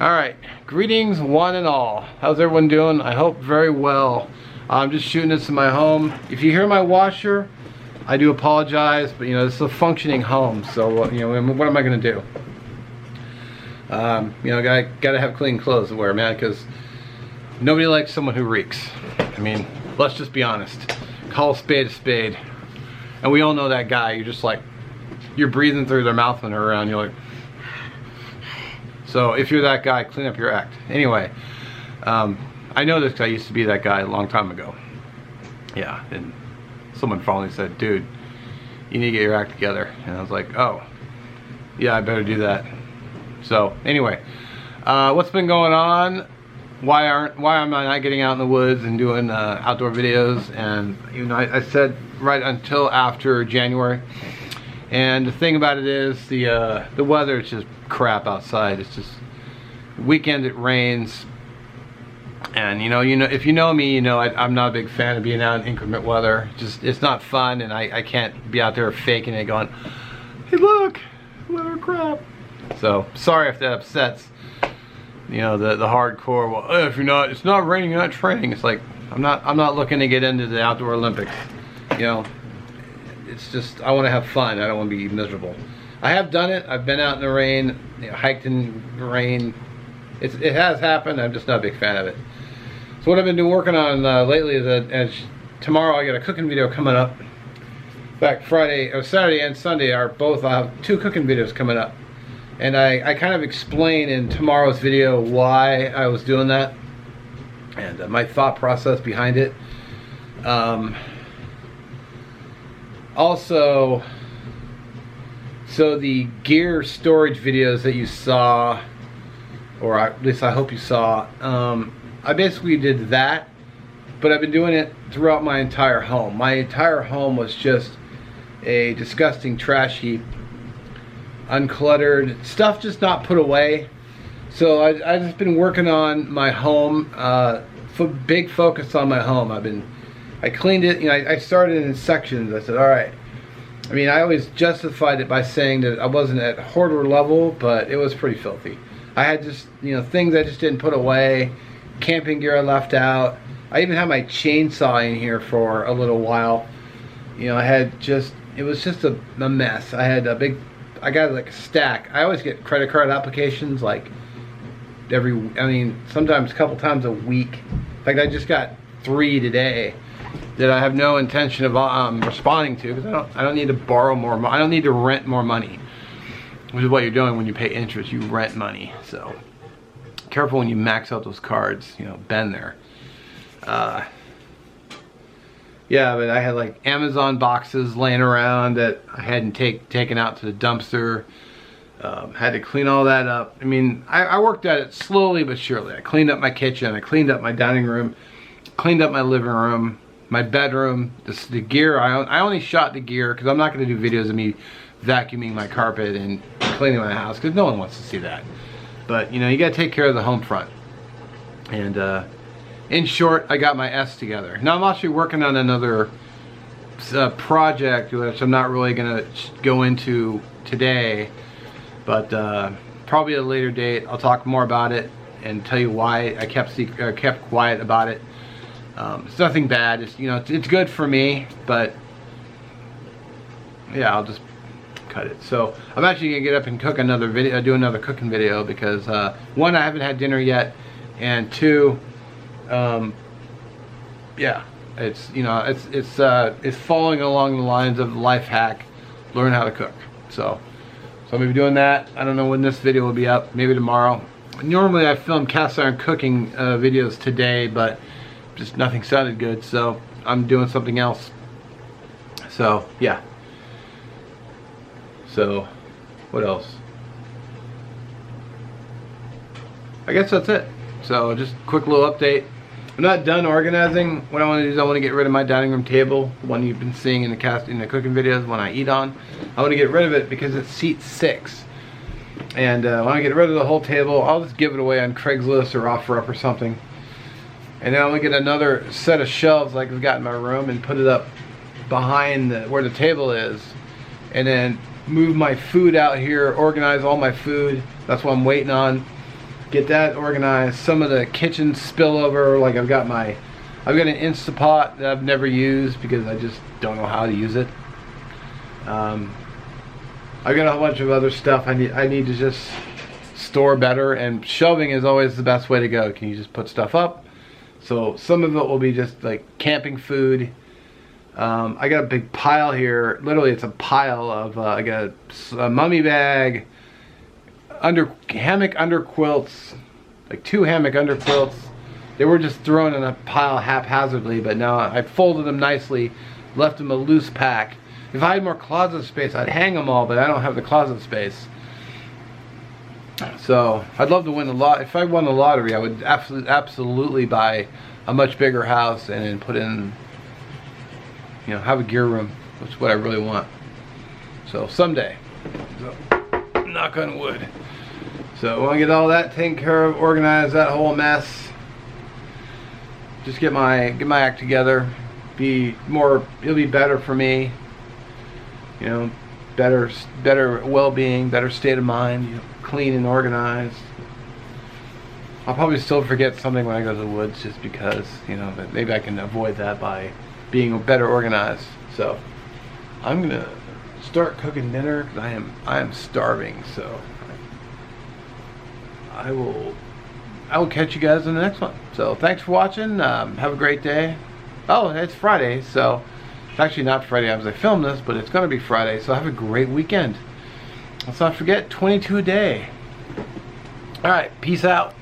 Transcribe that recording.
Alright, greetings one and all. How's everyone doing? I hope very well. I'm just shooting this in my home. If you hear my washer, I do apologize, but you know, this is a functioning home, so you know, what am I gonna do? You know, gotta have clean clothes to wear, man, because nobody likes someone who reeks. I mean, let's just be honest. Call a spade, and we all know that guy. You're just like, you're breathing through their mouth when they're around. You're like, so if you're that guy, clean up your act. Anyway, I know this guy used to be that guy a long time ago. Yeah, and someone finally said, dude, you need to get your act together. And I was like, oh, yeah, I better do that. So anyway, what's been going on? Why am I not getting out in the woods and doing outdoor videos? And you know, I said right until after January. And the thing about it is the weather is just crap outside. It's just weekend it rains, and you know if you know me, you know I'm not a big fan of being out in inclement weather. It's not fun, and I can't be out there faking it, going, hey look, weather crap. So sorry if that upsets you know the hardcore. Well, if it's not raining, you're not training. It's like I'm not looking to get into the outdoor Olympics. You know, it's just I want to have fun. I don't want to be miserable. I have done it. I've been out in the rain, you know, hiked in the rain. It has happened. I'm just not a big fan of it. So what I've been working on lately is as tomorrow I got a cooking video coming up. In fact, Saturday and Sunday are both. I have 2 cooking videos coming up, and I kind of explain in tomorrow's video why I was doing that and my thought process behind it. Also. So the gear storage videos that you saw, or at least I hope you saw, I basically did that, but I've been doing it throughout my entire home. My entire home was just a disgusting trash heap, uncluttered, stuff just not put away. So I've just been working on my home, big focus on my home. I cleaned it, you know, I started in sections. I said, all right. I mean, I always justified it by saying that I wasn't at hoarder level, but it was pretty filthy. I had just, you know, things I just didn't put away, camping gear I left out. I even had my chainsaw in here for a little while. You know, it was just a mess. I got like a stack. I always get credit card applications like sometimes a couple times a week. In fact, I just got 3 today that I have no intention of responding to, because I don't need to borrow more money. I don't need to rent more money, which is what you're doing when you pay interest. You rent money. So careful when you max out those cards. You know, been there. Yeah, but I had like Amazon boxes laying around that I hadn't taken out to the dumpster. Had to clean all that up. I mean, I worked at it slowly but surely. I cleaned up my kitchen. I cleaned up my dining room. Cleaned up my living room. My bedroom, the gear. I only shot the gear because I'm not going to do videos of me vacuuming my carpet and cleaning my house, because no one wants to see that. But you know, you got to take care of the home front. And in short, I got my S together. Now I'm actually working on another project, which I'm not really going to go into today, but probably at a later date. I'll talk more about it and tell you why I kept quiet about it. It's nothing bad. It's, you know, it's good for me, but yeah, I'll just cut it. So I'm actually gonna get up and cook another video, do another cooking video, because 1, I haven't had dinner yet, and 2, yeah, it's, you know, it's following along the lines of life hack, learn how to cook. So I'm gonna be doing that. I don't know when this video will be up. Maybe tomorrow. Normally I film cast iron cooking videos today, but just nothing sounded good, so I'm doing something else. So yeah. So what else? I guess that's it. So just a quick little update. I'm not done organizing. What I want to do is I want to get rid of my dining room table, the one you've been seeing in the cooking videos when I eat on. I want to get rid of it because it's seat 6. And when I get rid of the whole table, I'll just give it away on Craigslist or OfferUp or something. And then I'm gonna get another set of shelves like I've got in my room and put it up behind where the table is, and then move my food out here, organize all my food. That's what I'm waiting on. get that organized. Some of the kitchen spillover, like I've got an Instapot that I've never used because I just don't know how to use it. I've got a whole bunch of other stuff I need to just store better, and shelving is always the best way to go. Can you just put stuff up? So some of it will be just like camping food. I got a big pile here. Literally, it's a pile of, I got a mummy bag, hammock under quilts, like 2 hammock under quilts. They were just thrown in a pile haphazardly, but now I folded them nicely, left them a loose pack. If I had more closet space, I'd hang them all, but I don't have the closet space. So I'd love to win the lot. If I won the lottery, I would absolutely buy a much bigger house and then put in, you know, have a gear room, which is what I really want. So someday, so, knock on wood. So I want to get all that taken care of, organize that whole mess. Just get my act together. It'll be better for me. You know, better well-being, better state of mind. You know, clean and organized. I'll probably still forget something when I go to the woods, just because, you know, but maybe I can avoid that by being better organized. So I'm gonna start cooking dinner because I am starving. So I will catch you guys in the next one. So thanks for watching. Have a great day. Oh, it's Friday, so it's actually not Friday as I film this, but it's gonna be Friday. So have a great weekend. Let's not forget 22 a day. All right, peace out.